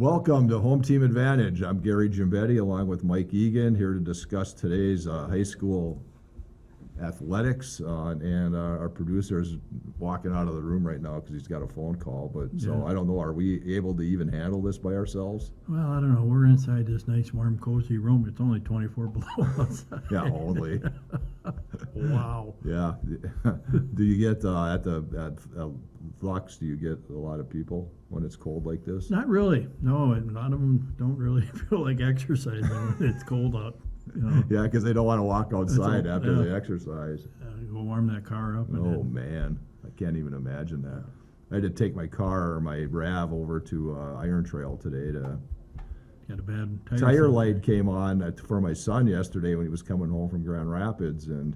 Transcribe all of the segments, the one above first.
Welcome to Home Team Advantage. I'm Gary Gimbetti along with Mike Egan here to discuss today's high school athletics. And our producer is walking out of the room right now because he's got a phone call. But so I don't know, are we able to even handle this by ourselves? Well, I don't know. We're inside this nice, warm, cozy room. It's only 24 below outside. Yeah, only. Wow. Yeah. Do you get at Lux? Do you get a lot of people when it's cold like this? Not really. No, and a lot of them don't really feel like exercising when it's cold out. You know. Yeah, because they don't want to walk outside after they exercise. Go warm that car up. Oh man, I can't even imagine that. I had to take my car or my RAV over to Iron Trail today to. Got a bad Tire light came on for my son yesterday when he was coming home from Grand Rapids, and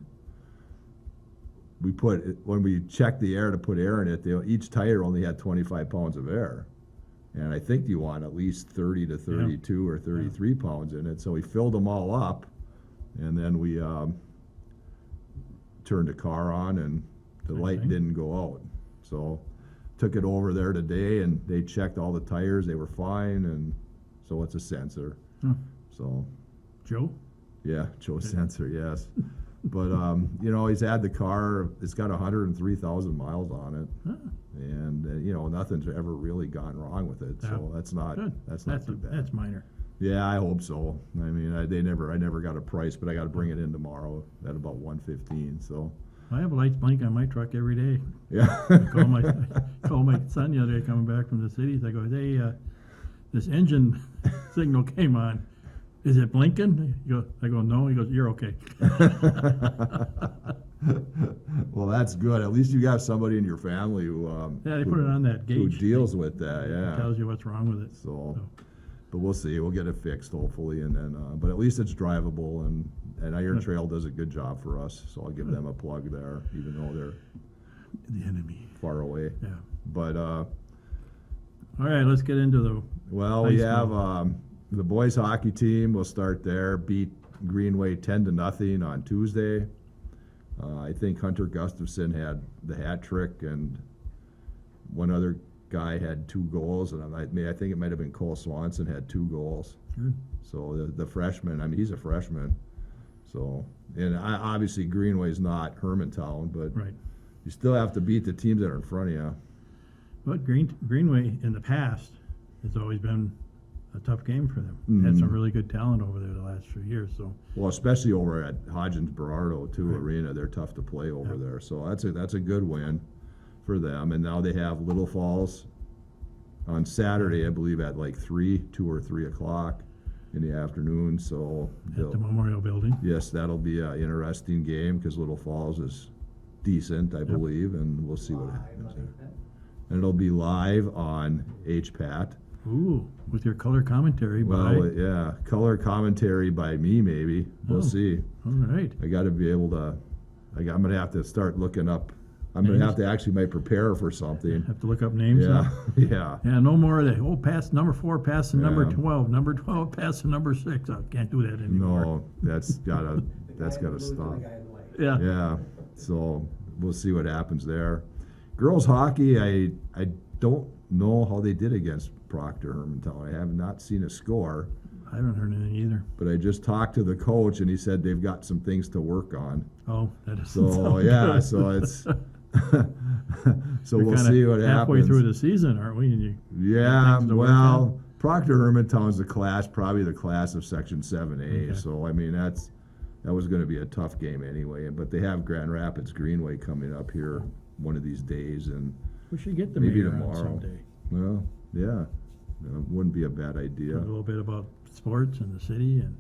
when we checked the air to put air in it, each tire only had 25 pounds of air, and I think you want at least 30 to 32 or 33 pounds in it. So we filled them all up, and then we turned the car on, and the light didn't go out. So took it over there today, and they checked all the tires; they were fine, and so it's a sensor. So Joe? Yeah, Joe Sensor, yes. But he's had the car. It's got 103,000 miles on it, and nothing's ever really gone wrong with it. So that's not too bad. That's minor. Yeah, I hope so. I mean, I never got a price, but I got to bring it in tomorrow at about 1:15. So I have lights blink on my truck every day. Yeah. I call my son the other day coming back from the cities. I go, hey, this engine signal came on. Is it blinking? I go, no. He goes, you're okay. Well, that's good. At least you got somebody in your family who they put it on that gauge. Who deals with that, yeah. It tells you what's wrong with it. So, but we'll see. We'll get it fixed hopefully, and then. But at least it's drivable, and Iron Trail does a good job for us. So I'll give them a plug there, even though they're the enemy far away. Yeah. But all right, let's get into the. Well, we have the boys hockey team. We'll start there. Beat Greenway 10-0 on Tuesday. I think Hunter Gustafson had the hat trick, and one other guy had 2 goals, and I think it might have been Cole Swanson had 2 goals. Good. So the freshman, I mean, he's a freshman. So, and obviously Greenway's not Hermantown, but you still have to beat the teams that are in front of you. But Greenway in the past has always been a tough game for them. Had some really good talent over there the last few years. So well, especially over at Hodgins Berardo Arena, they're tough to play over there. So that's a good win for them. And now they have Little Falls on Saturday, I believe, at like 2 or 3 o'clock in the afternoon. So at the Memorial Building. Yes, that'll be an interesting game because Little Falls is decent, I believe, and we'll see what happens there. And it'll be live on HPAT. Ooh, with your color commentary color commentary by me, maybe. We'll see. All right. I got to be able to. I'm going to have to start looking up. I'm going to have to actually might prepare for something. Have to look up names. Yeah. Yeah. No more of that. Pass number 4, pass to number 12. Number 12, pass to number 6. I can't do that anymore. No, that's gotta stop. Yeah. Yeah. So we'll see what happens there. Girls hockey, I don't know how they did against Proctor Hermantown. I have not seen a score. I haven't heard anything either. But I just talked to the coach, and he said they've got some things to work on. Oh, that is so yeah. Good. So it's so we'll see what happens. Halfway through the season, aren't we? Yeah. Well, Proctor Hermantown's probably the class of Section 7A. Okay. So I mean that was going to be a tough game anyway. But they have Grand Rapids Greenway coming up here one of these days, and we should get the maybe mayor tomorrow. on someday. Well, yeah, wouldn't be a bad idea. A little bit about sports and the city and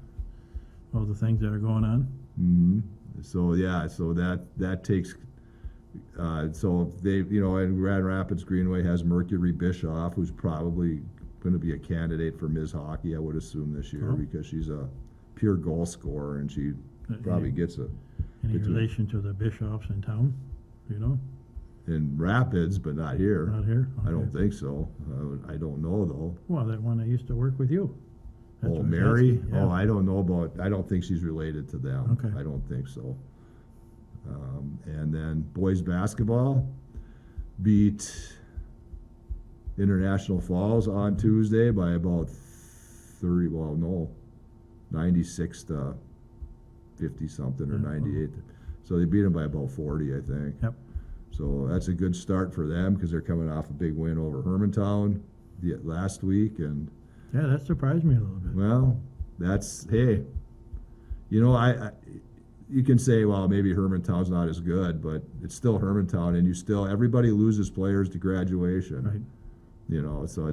all the things that are going on. Mm-hmm. So yeah, so that takes. So they, and Grand Rapids Greenway has Mercury Bischoff, who's probably going to be a candidate for Ms. Hockey, I would assume this year, because she's a pure goal scorer and she probably gets a. Any relation to the Bischoffs in town? In Rapids, but not here. Not here? Okay. I don't think so. I don't know, though. Well, that one that used to work with you. Oh, Mary? Yeah. Oh, I don't know I don't think she's related to them. Okay. I don't think so. And then boys basketball beat International Falls on Tuesday by about 96 to 50 something or Yeah. 98. So they beat them by about 40, I think. Yep. So that's a good start for them because they're coming off a big win over Hermantown last week. And, Yeah, that surprised me a little bit. well, hey, you know, you can say, well, maybe Hermantown's not as good, but it's still Hermantown, and everybody loses players to graduation. Right. You know, so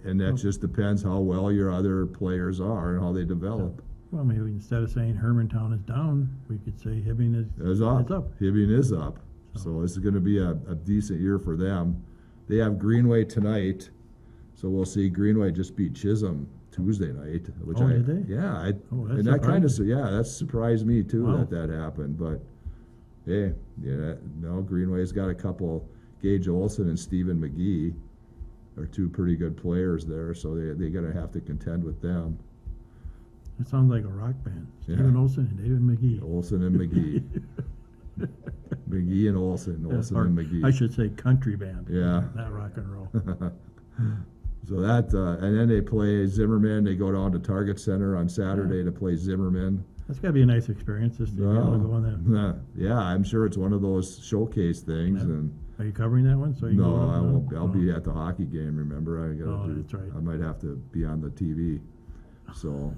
and that just depends how well your other players are and how they develop. Well, maybe instead of saying Hermantown is down, we could say Hibbing is Up. up. Hibbing is up. So this is going to be a decent year for them. They have Greenway tonight, so we'll see. Greenway just beat Chisholm Tuesday night, which Oh, did they? Yeah, Oh, that's and that kind of surprising. that surprised me too Wow. that happened. But hey, Greenway's got a couple. Gage Olson and Stephen McGee are two pretty good players there, so they're going to have to contend with them. It sounds like a rock band. Yeah. Stephen Olson and David McGee. Olson and McGee. McGee and Olson. Olson Or and McGee. I should say country band. Yeah. Not rock and roll. So that, and then they play Zimmerman. They go down to Target Center on Saturday to play Zimmerman. That's got to be a nice experience just to be able to go on that. Yeah, I'm sure it's one of those showcase things. Yeah. And Are you covering that one? So you can no, go on I that? won't. I'll No. be at the hockey game. Remember, That's right. I might have to be on the TV. So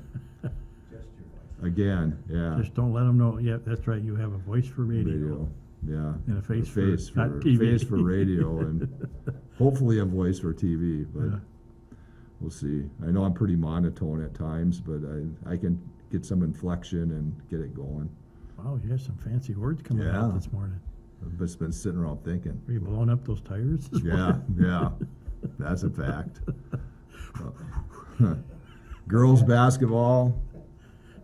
again, yeah, Just don't let them know. Yeah, that's right. You have a voice for radio. Yeah, And a face for not for TV. face for radio, and hopefully a voice for TV. But Yeah. we'll see. I know I'm pretty monotone at times, but I can get some inflection and get it going. Wow, you have some fancy words coming Yeah. out this morning. I've just been sitting around thinking. Are you blowing up those tires this Yeah, morning? yeah, that's a fact. Girls basketball.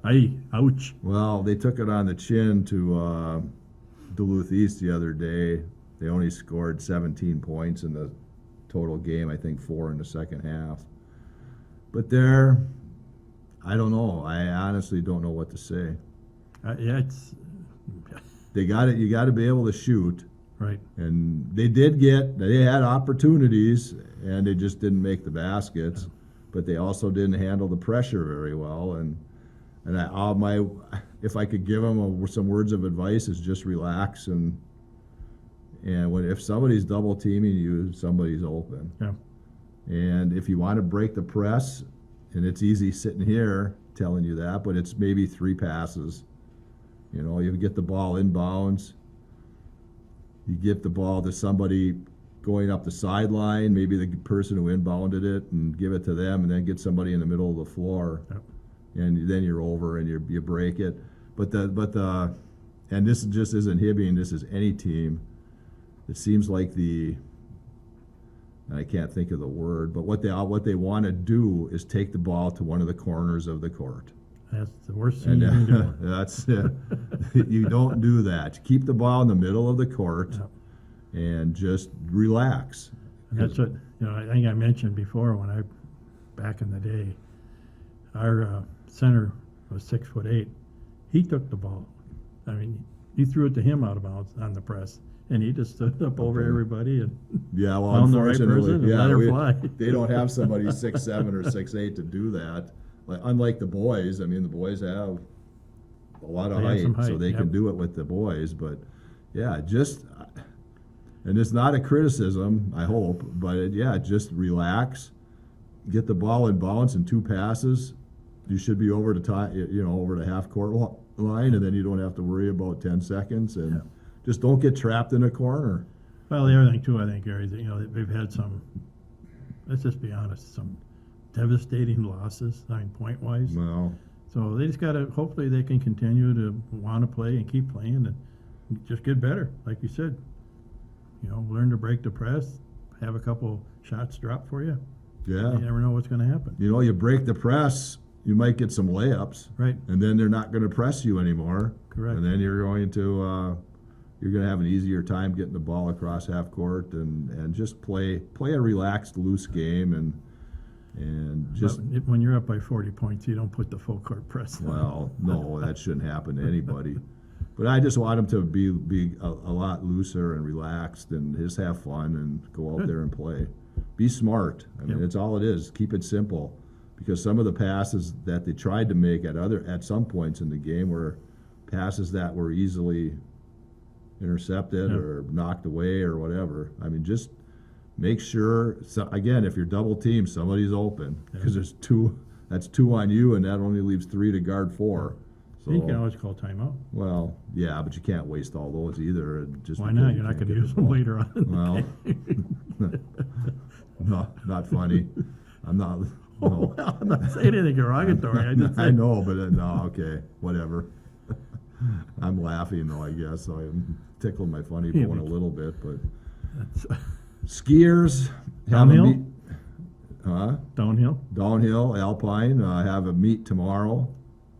Aye, ouch. Well, they took it on the chin to Duluth East the other day. They only scored 17 points in the total game, I think 4 in the second half. But I don't know. I honestly don't know what to say. Yeah, it's They got it. You got to be able to shoot, right. and they had opportunities, and they just didn't make the baskets. But they also didn't handle the pressure very well, and if I could give them some words of advice, is just relax and if somebody's double teaming you, somebody's open. Yeah. And if you want to break the press, and it's easy sitting here telling you that, but it's maybe 3 passes. You get the ball inbounds. You give the ball to somebody going up the sideline, maybe the person who inbounded it, and give it to them, and then get somebody in the middle of the floor. Yep. And then you're over and you break it. And this just isn't Hibbing, this is any team. It seems like and I can't think of the word, but what they want to do is take the ball to one of the corners of the court. That's the worst thing you can do. That's you don't do that. Keep the ball in the middle of the court Yep. and just relax. And that's what I think I mentioned before back in the day. Our center was 6'8". He took the ball. I mean, he threw it to him out of bounds on the press, and he just stood up over Okay. everybody and Yeah, well, found the right unfortunately, person and let her fly. they don't have somebody 6'7" or 6'8" to do that. Unlike the boys, I mean, the boys have a lot of They have some height, so height, they yep. can do it with the boys. But yeah, and it's not a criticism, I hope, but just relax, get the ball in bounds in 2 passes. You should be over over the half court line, and then you don't have to worry about 10 seconds, and just don't get trapped in a corner. Well, the other thing too, I think, Gary, that they've had some. Let's just be honest, some devastating losses. I mean, point wise. Well, So they just gotta. Hopefully, they can continue to want to play and keep playing and just get better, like you said. Learn to break the press, have a couple shots drop for you. yeah. You never know what's going to happen. You break the press, you might get some layups, Right. and then they're not going to press you anymore. Correct. And then you're going to have an easier time getting the ball across half court and just play a relaxed, loose game and just. But when you're up by 40 points, you don't put the full court press on. Well, no, that shouldn't happen to anybody. But I just want them to be a lot looser and relaxed and just have fun and go out Good. there and play. Be smart. I mean, Yep. it's all it is. Keep it simple. Because some of the passes that they tried to make at some points in the game were passes that were easily intercepted Yep. or knocked away or whatever. I mean, just make sure. So again, if you're double teamed, somebody's open because there's two. That's two on you, and that only leaves three to guard four. So, You can always call timeout. well, yeah, but you can't waste all those either. Just Why because not? you You're not can't going to get use the them ball. later on. in the Well, game. no, not funny. I'm not. Oh, No. well, I'm not saying anything derogatory. I just I said, know, but no, okay, whatever. I'm laughing though, I guess. So I'm tickling my funny Yeah, bone a we- little bit, but that's skiers have a Downhill? meet. Huh? downhill. Downhill, Alpine have a meet tomorrow.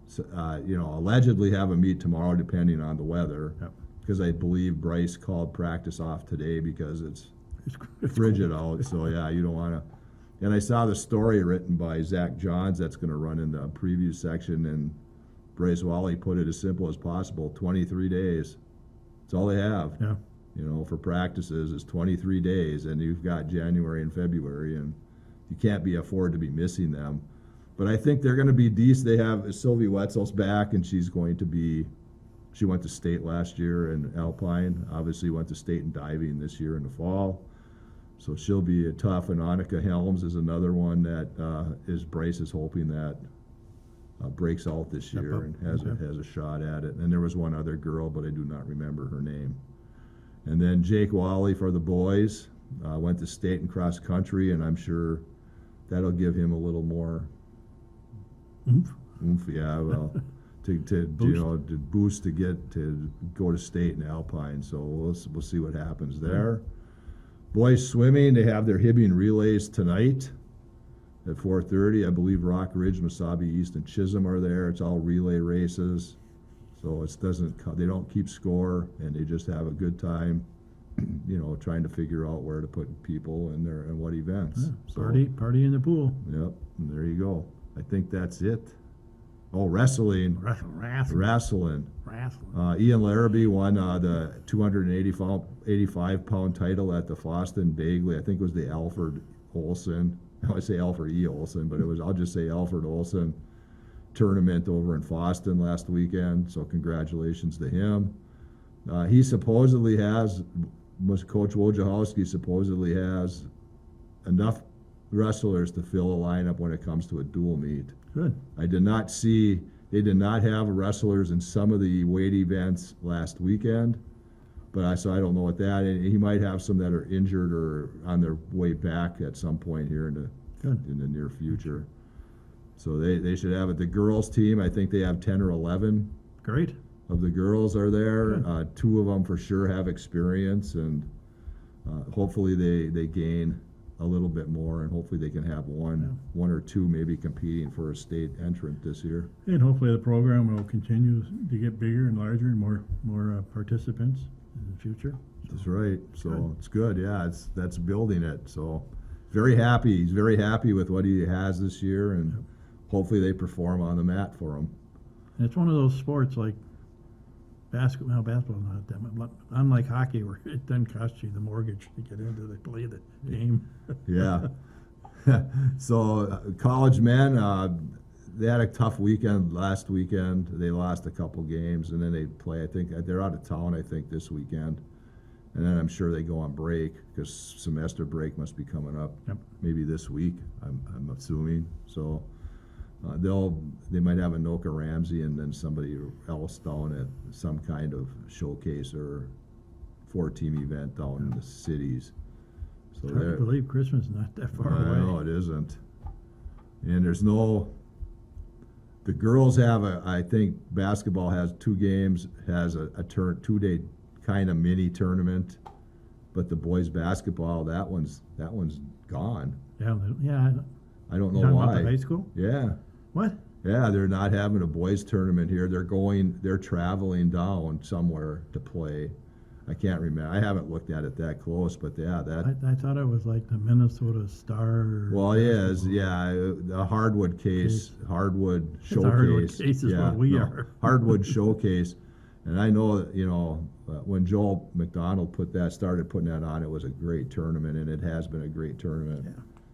So, allegedly have a meet tomorrow, depending on the weather. Yep. Because I believe Bryce called practice off today because it's It's frigid out. So yeah, you don't want to. And I saw the story written by Zach Johns that's going to run in the preview section, and Bryce Wally put it as simple as possible: 23 days. That's all they have. Yeah. For practices is 23 days, and you've got January and February, and you can't be afford to be missing them. But I think they're going to be decent. They have Sylvie Wetzel's back, and she went to state last year in Alpine. Obviously went to state in diving this year in the fall. So she'll be tough. And Annika Helms is another one that Bryce is hoping that breaks out this Step year up. and has Okay. a shot at it. And there was one other girl, but I do not remember her name. And then Jake Wally for the boys went to state and cross country, and I'm sure that'll give him a little more Oomph. oomph. Yeah, well, to boost to go to state and Alpine. So we'll see what happens there. Boys swimming, they have their Hibbing relays tonight at 4:30. I believe Rock Ridge, Mesabi East, and Chisholm are there. It's all relay races. So they don't keep score, and they just have a good time, trying to figure out where to put people and what events. Yeah. Party in the pool. Yep, and there you go. I think that's it. Oh, wrestling. Wrestling. Ian Larrabee won the 285-pound title at the Foston Bagley. I think it was the Alfred Olson. I say Alfred E. Olson, but I'll just say Alfred Olson tournament over in Foston last weekend. So congratulations to him. He supposedly has, Coach Wojciechowski supposedly has enough wrestlers to fill a lineup when it comes to a dual meet. Good. I did not see, they did not have wrestlers in some of the weight events last weekend, so I don't know what that, and he might have some that are injured or on their way back at some point here in the near future. So they should have it. The girls team, I think they have 10 or 11 Great. of the girls are there. Good. Two of them for sure have experience, and hopefully they gain a little bit more, and hopefully they can have one or two maybe competing for a state entrant this year. And hopefully the program will continue to get bigger and larger and more participants in the future. That's right. So Good. it's good. Yeah, that's building it. So very happy. He's very happy with what he has this year, and hopefully they perform on the mat for him. And it's one of those sports like basketball. Basketball not that much. Unlike hockey, where it doesn't cost you the mortgage to get into the play the game. Yeah. So college men, they had a tough weekend last weekend. They lost a couple games, and then they play. I think they're out of town. I think this weekend, and then I'm sure they go on break because semester break must be coming up. Yep. Maybe this week. I'm assuming. So they might have Anoka Ramsey and then somebody else down at some kind of showcase or 4-team event down in the cities. So It's hard to believe Christmas is not that far away. no, it isn't. And the girls have I think basketball has 2 games, has a 2-day kind of mini tournament, but the boys basketball, that one's gone. Yeah. I don't know Talking why. about the high school? Yeah. What? Yeah, they're not having a boys tournament here. They're traveling down somewhere to play. I can't remember. I haven't looked at it that close, but yeah, I thought it was like the Minnesota Star. well, it is. basketball. Yeah, the Hardwood Case. Hardwood It's a Hardwood Showcase. case is what we are. Hardwood Showcase. And I know that, when Joel McDonald started putting that on, it was a great tournament, and it has been a great tournament Yeah.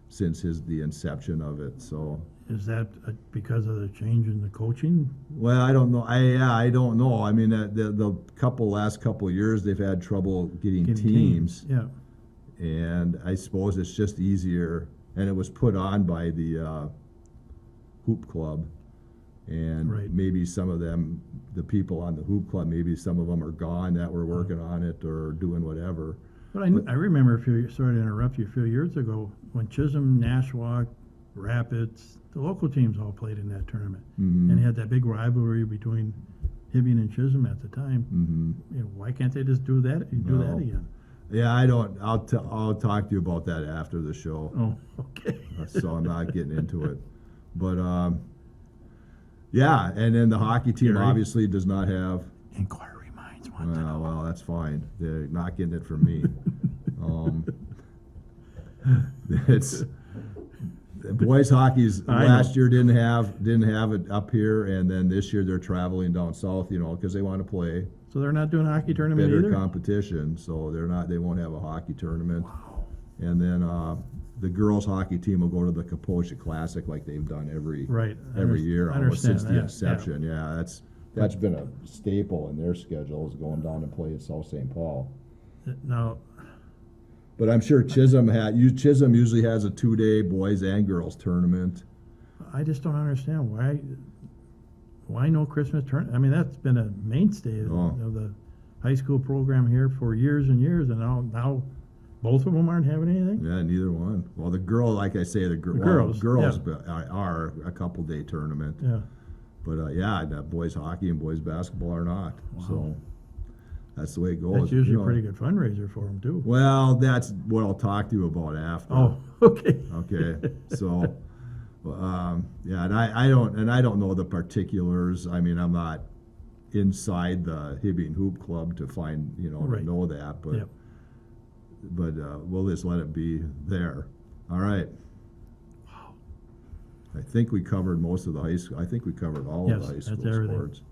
since the inception of it. So, Is that because of the change in the coaching? well, I don't know. I don't know. I mean, the last couple of years they've had trouble getting teams, Yeah, and I suppose it's just easier. And it was put on by the hoop club, and Right. maybe some of them, the people on the hoop club, maybe some of them are gone that were working on it or doing whatever. but I remember sorry to interrupt you, a few years ago, when Chisholm, Nashwauk, Rapids, the local teams all played in that tournament. Mhm. And you had that big rivalry between Hibbing and Chisholm at the time. Mm-hmm. Why can't they just do that No. again? Yeah, I don't. I'll talk to you about that after the show. Oh, okay. So I'm not getting into it. But yeah, and then the hockey team Gary? obviously does not have. Inquiry minds want to know. Well, that's fine. They're not getting it from me. It's boys hockey's I last know. year didn't have it up here, and then this year they're traveling down south, because they want to play So they're not doing a hockey tournament better either? competition. So they won't have a hockey tournament. Wow. And then the girls hockey team will go to the Kaposha Classic like they've done every Right. year I almost understand since the that, yeah. inception. Yeah, that's been a staple in their schedules, going down and play at South St. Paul. Now, But I'm sure Chisholm usually has a 2-day boys and girls tournament. I just don't understand why no Christmas tournament? I mean, that's been a mainstay Oh. of the high school program here for years and years, and now both of them aren't having anything? Yeah, neither one. Well, the girl, like I say, girls, are a couple-day tournament. Yeah. But yeah, the boys hockey and boys basketball are not. Wow. So that's the way it goes. That's usually a pretty good fundraiser for them, too. Well, that's what I'll talk to you about after. Oh, okay. Okay. So, yeah, and I don't know the particulars. I mean, I'm not inside the Hibbing Hoop Club to find, Right. to know that, but Yep. we'll just let it be there. All right. Wow. I think we covered most of the high school. I think we covered all of Yes, the high that's school everything. sports.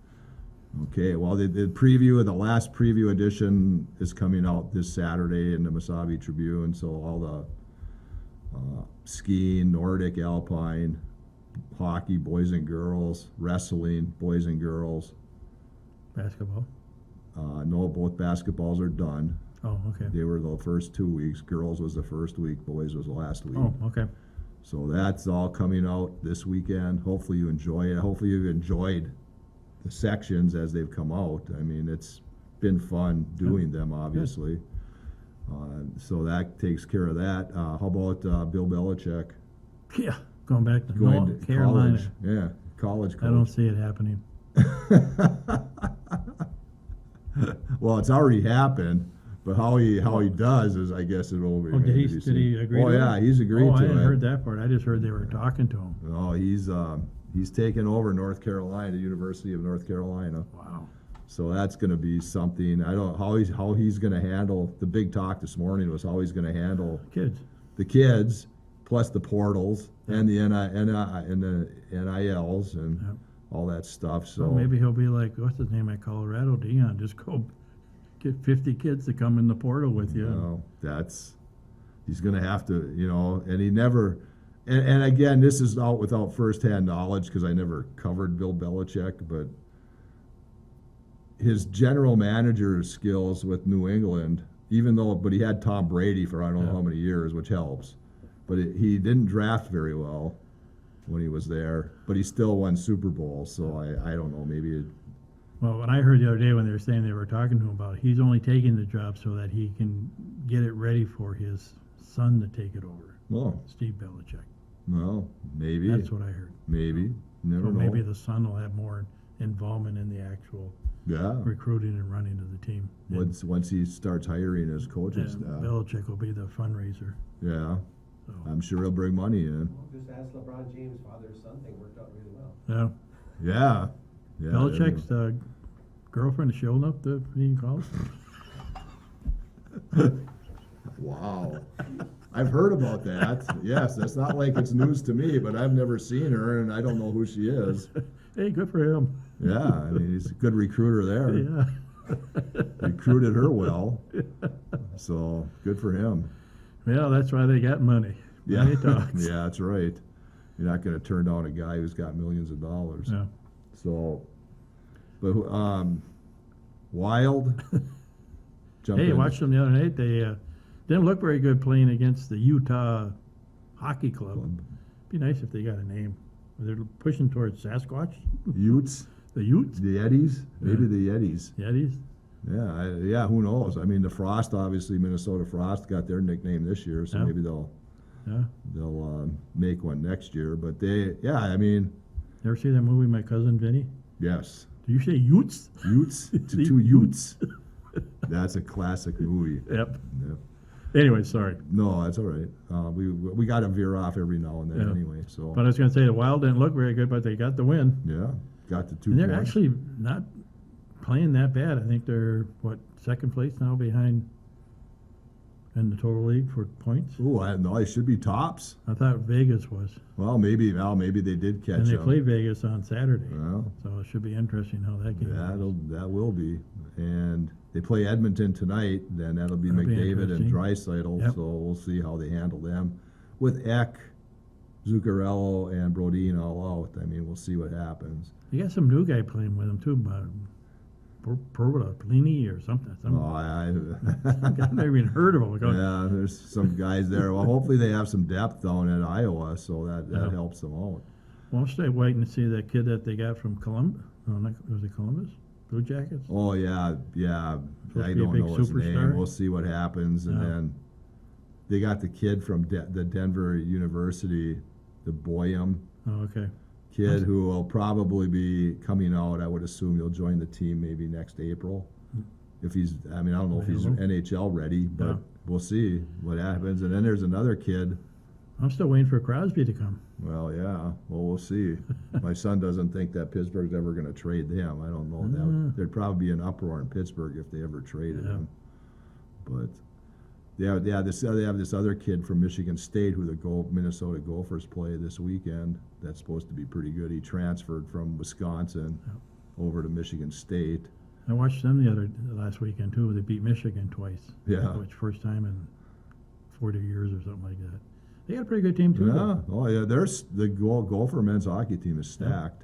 Okay, well, the last preview edition is coming out this Saturday in the Mesabi Tribune, so all the skiing, Nordic, Alpine, hockey, boys and girls, wrestling, boys and girls. Basketball. No, both basketballs are done. Oh, okay. They were the first 2 weeks. Girls was the first week, boys was the last week. Oh, okay. So that's all coming out this weekend. Hopefully you enjoy it. Hopefully you've enjoyed the sections as they've come out. I mean, it's been fun doing them, obviously. So that takes care of that. How about Bill Belichick Yeah, going back to going North to Carolina. college? Yeah, college I don't coach. see it happening. Well, it's already happened, but how he does is, I guess, it will be. Oh, did he agree? Oh to yeah, it? he's agreed Oh, I to hadn't it. heard that part. I just heard they were talking to him. Oh, he's taken over North Carolina, University of North Carolina. Wow. So that's going to be something. I don't know how he's going to handle. The big talk this morning was how he's going to handle Kids. the kids, plus the portals and the NILs and Yep. all that stuff. So Well, maybe he'll be like, what's his name at Colorado, Dion? Just go get 50 kids to come in the portal with you. he's going to have to, and he never. And again, this is out without firsthand knowledge because I never covered Bill Belichick, but his general manager skills with New England, but he had Tom Brady for I don't know how many years, which helps. But he didn't draft very well when he was there, but he still won Super Bowl. So I don't know, maybe. Well, when I heard the other day when they were saying they were talking to him about it, he's only taking the job so that he can get it ready for his son to take it over, Steve Belichick. Well, maybe. That's what I heard. Maybe. Never So know. maybe the son will have more involvement in the actual Yeah. recruiting and running of the team. Once he starts hiring his coaching And staff. Belichick will be the fundraiser. Yeah. So, I'm sure he'll bring money in. Well, just ask LeBron James' father-son thing worked out really well. yeah. Yeah. Belichick's girlfriend is she old enough to be in college? Wow. I've heard about that. Yes, that's not like it's news to me, but I've never seen her, and I don't know who she is. Hey, good for him. Yeah, I mean, he's a good recruiter there. Yeah. Recruited her well, so good for him. Well, that's why they got money. Yeah, Money talks. yeah, that's right. You're not going to turn down a guy who's got millions of dollars. Yeah. So, but Wild. Jump Hey, I in. watched them the other night. They didn't look very good playing against the Utah Hockey Club. Be nice if they got a name. They're pushing towards Sasquatch. Utes, The Utes? the Yetis, maybe Yeah. the Yetis. Yetis? Yeah, yeah. Who knows? I mean, the Frost, obviously, Minnesota Frost got their nickname this year, so Yeah. maybe they'll Yeah. make one next year. But they, yeah, I mean, Ever see that movie, My Cousin Vinny? yes, Did you say Utes? Utes to The two Utes. That's a classic movie. Yep. Yeah. Anyway, sorry. No, that's all right. We got to veer off every now and then Yeah. anyway. So But I was going to say the Wild didn't look very good, but they got the win. yeah, got the 2 And they're points. actually not playing that bad. I think they're, second place now behind in the total league for points? Oh, I know. They should be tops. I thought Vegas was. Well, maybe they did catch And they up. play Vegas on Saturday. Well, So it should be interesting how that game goes. that will be. And they play Edmonton tonight. Then that'll be That'll be McDavid and interesting. Draisaitl. Yep. So we'll see how they handle them. With Eck, Zuccarello, and Brodin all out. I mean, we'll see what happens. You got some new guy playing with them too, Plini or something. Oh, I've never even heard of him. yeah, there's some guys there. Well, hopefully they have some depth down at Iowa, so that Yeah. helps them out. Well, I'm still waiting to see that kid that they got from Columbus. No, was it Columbus? Blue Jackets? Oh yeah. Supposed I to be a don't big know his name. superstar? We'll see what happens, and Yeah. then they got the kid from the Denver University, the Boyum Oh, okay. kid, who will probably be coming out. I would assume he'll join the team maybe next April. If he's, I mean, I don't know if he's Available. NHL ready, but Yeah. we'll see what happens. And then there's another kid. I'm still waiting for Crosby to come. Well, yeah. Well, we'll see. My son doesn't think that Pittsburgh's ever going to trade him. I don't know. Mm. There'd probably be an uproar in Pittsburgh if they ever traded Yeah. him. But they have this other kid from Michigan State who the Minnesota Gophers play this weekend. That's supposed to be pretty good. He transferred from Wisconsin over to Michigan State. I watched them last weekend too. They beat Michigan twice. Yeah. Which first time in 40 years or something like that. They got a pretty good team too. Yeah. though. Oh, yeah. There's the Gopher men's hockey team is stacked.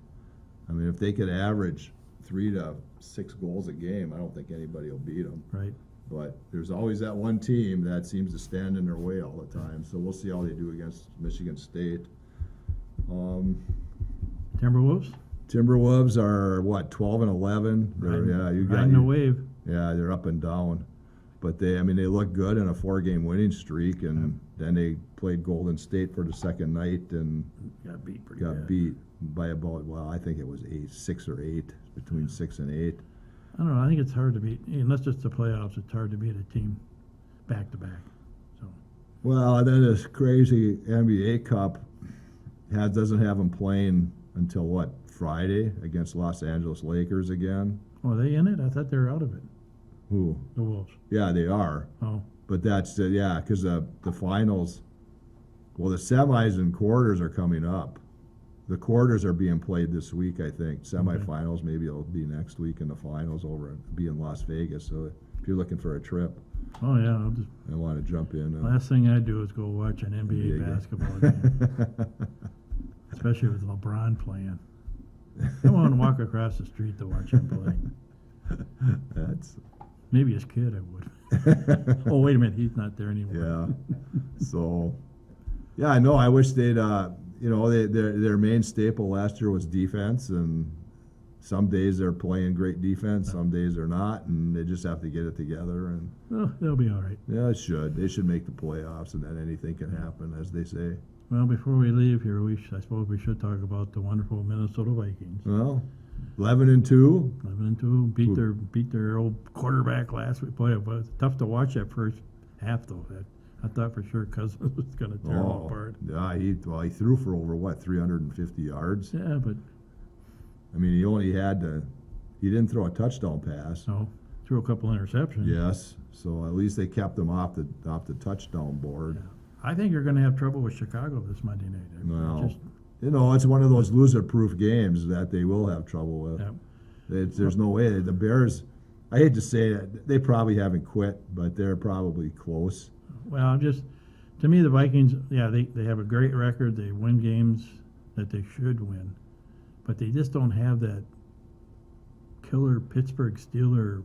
I mean, if they could average 3 to 6 goals a game, I don't think anybody will beat them. Right. But there's always that one team that seems to stand in their way all the time. So we'll see how they do against Michigan State. Timberwolves? Timberwolves are what, 12 and 11? Riding the wave. Yeah, they're up and down. But they look good in a 4-game winning streak, and then they played Golden State for the second night and Got beat pretty got bad. beat by about, well, I think it was 6 or 8, between 6 and 8. I don't know. I think it's hard to beat, unless it's the playoffs, it's hard to beat a team back to back. So, Well, and then this crazy NBA Cup doesn't have them playing until what, Friday against Los Angeles Lakers again? oh, are they in it? I thought they were out of it, Who? the Wolves. Yeah, they are. Oh, But that's because the finals. Well, the semis and quarters are coming up. The quarters are being played this week, I think. Semifinals, maybe it'll be next week, and the finals be in Las Vegas. So if you're looking for a trip oh yeah. I'll just, and want to jump in, last thing I do is go watch an NBA basketball game, especially with LeBron playing. I want to walk across the street to watch him play. That's Maybe as kid I would. Oh, wait a minute, he's not there anymore. yeah. So yeah, I know. I wish they'd their main staple last year was defense, and some days they're playing great defense, some days they're not, and they just have to get it together. And Well, they'll be all right. yeah, they should make the playoffs, and then anything can happen, as they say. Well, before we leave here, I suppose we should talk about the wonderful Minnesota Vikings. Well, 11-2. 11-2, beat their old quarterback last week. Boy, it was tough to watch that first half though. I thought for sure Cousins was going to tear them apart. Yeah, he threw for over 350 yards. Yeah, but I mean, he didn't throw a touchdown pass. no, threw a couple interceptions. Yes, so at least they kept him off the touchdown board. I think you're gonna have trouble with Chicago this Monday night. Well, Just- it's one of those loser-proof games that they will have trouble with. yeah. There's no way. The Bears, I hate to say it, they probably haven't quit, but they're probably close. Well, to me, the Vikings, yeah, they have a great record. They win games that they should win, but they just don't have that killer Pittsburgh Steeler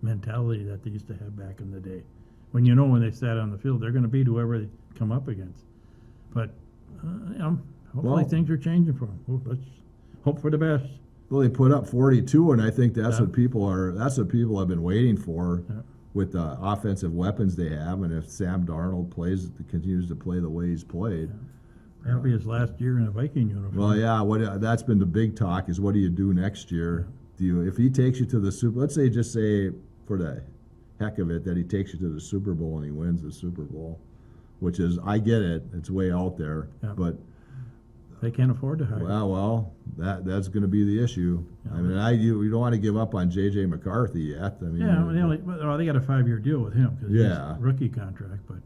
mentality that they used to have back in the day. When they sat on the field, they're going to beat whoever they come up against. But hopefully Well- things are changing for them. Let's hope for the best. Well, they put up 42, and I think that's Yeah. what people have been waiting for Yeah. with the offensive weapons they have. And if Sam Darnold continues to play the way he's played, That'll be his last year in a Viking uniform. well, yeah, that's been the big talk is what do you do next year? If he takes you to the Super, let's say for the heck of it that he takes you to the Super Bowl and he wins the Super Bowl, which is, I get it, it's way out there, Yeah. but They can't afford to hire. well, that's going to be the issue. Yeah. I mean, you don't want to give up on J.J. McCarthy yet. I mean, They got a 5-year deal with him because Yeah. he's a rookie contract. But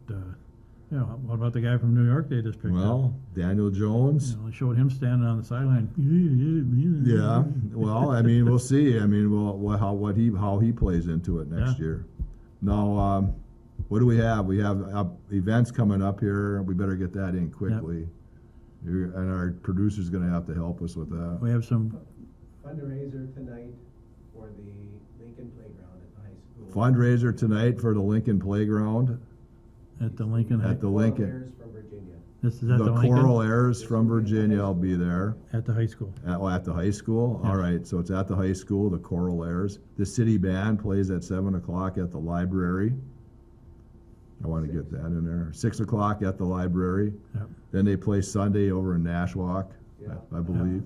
what about the guy from New York they just picked up? well, Daniel Jones. They showed him standing on the sideline. Yeah. Well, I mean, we'll see. I mean, how he plays into it next Yeah. year. Now, what do we have? We have events coming up here. We better get that in quickly. And our producer's going to have to help us with that. We have some. Fundraiser tonight for the Lincoln Playground at the high school. Fundraiser tonight for the Lincoln Playground. At the Lincoln. At the Coral Lincoln. Bears from Virginia. This is at the The Lincoln. Coral Airs from Virginia will be there. At the high school. At the high school? Yeah. All right, so it's at the high school, the Coral Airs. The city band plays at 7 o'clock at the library. I want to get that in there. 6 o'clock at the library. Yep. Then they play Sunday over in Nashwauk, Yeah. I believe.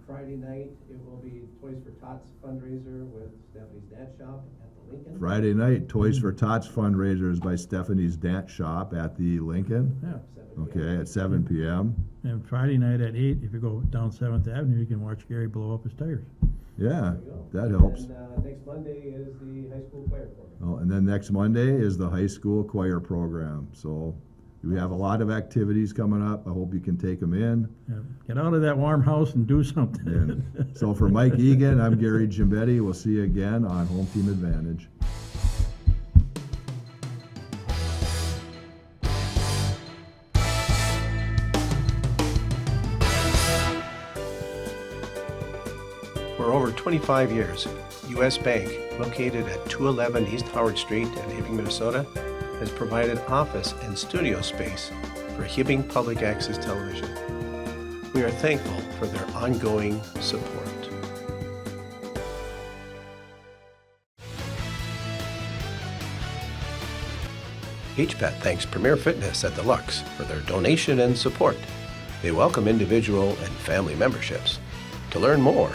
Friday night, it will be Toys for Tots fundraiser with Stephanie's Dance Shop at the Lincoln. Friday night, Toys for Tots fundraisers by Stephanie's Dance Shop at the Lincoln. Yeah. 7 p.m. Okay, at 7 p.m. And Friday night at 8, if you go down 7th Avenue, you can watch Gary blow up his tires. Yeah, There you go. that helps. And next Monday is the high school choir program. Oh, and then next Monday is the high school choir program. So we have a lot of activities coming up. I hope you can take them in. Yeah. Get out of that warm house and do something. And so for Mike Egan, I'm Gary Gimbetti. We'll see you again on Home Team Advantage. For over 25 years, U.S. Bank, located at 211 East Howard Street in Hibbing, Minnesota, has provided office and studio space for Hibbing Public Access Television. We are thankful for their ongoing support. HPAT thanks Premier Fitness at the Lux for their donation and support. They welcome individual and family memberships. To learn more,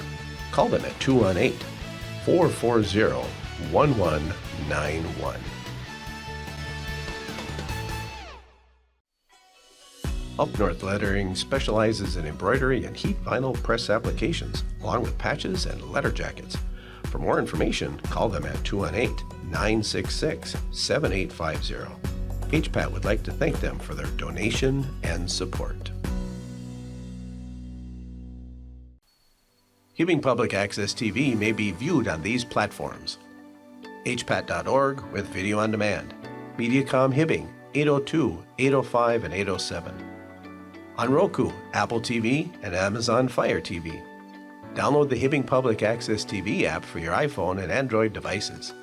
call them at 218-440-1191. Up North Lettering specializes in embroidery and heat vinyl press applications, along with patches and letter jackets. For more information, call them at 218-966-7850. HPAT would like to thank them for their donation and support. Hibbing Public Access TV may be viewed on these platforms: hpat.org with video on demand, Mediacom Hibbing 802, 805, and 807. On Roku, Apple TV, and Amazon Fire TV. Download the Hibbing Public Access TV app for your iPhone and Android devices.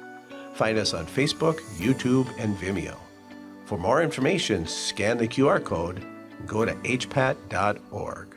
Find us on Facebook, YouTube, and Vimeo. For more information, scan the QR code and go to hpat.org.